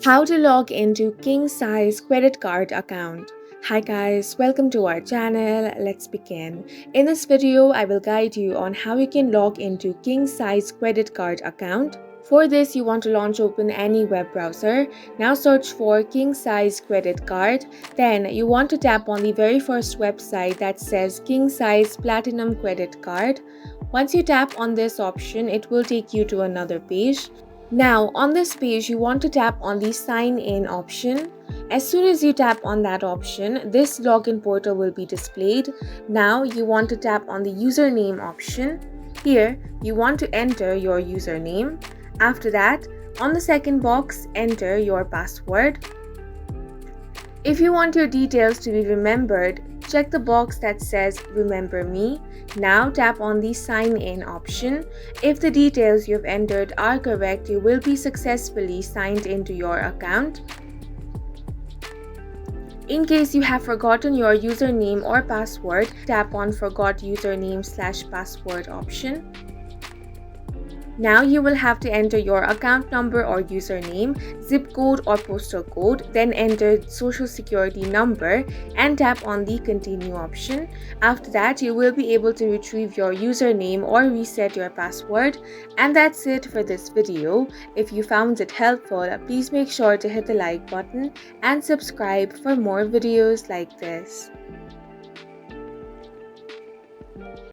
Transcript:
How to log into KingSize Credit Card account. Hi guys, welcome to our channel. Let's begin. In this video, I will guide you on how you can log into KingSize Credit Card account. For this, you want to launch open any web browser. Now search for KingSize Credit Card. Then you want to tap on the very first website that says KingSize Platinum Credit Card. Once you tap on this option, it will take you to another page. Now on this page, you want to tap on the sign in option. As soon as you tap on that option, this login portal will be displayed. Now you want to tap on the username option. Here you want to enter your username. After that, on the second box, enter your password. If you want your details to be remembered, check the box that says Remember Me. Now tap on the Sign In option. If the details you've entered are correct, you will be successfully signed into your account. In case you have forgotten your username or password, tap on Forgot Username/Password option. Now you will have to enter your account number or username, zip code or postal code, then enter social security number and tap on the continue option. After that, you will be able to retrieve your username or reset your password. And that's it for this video. If you found it helpful, please make sure to hit the like button and subscribe for more videos like this.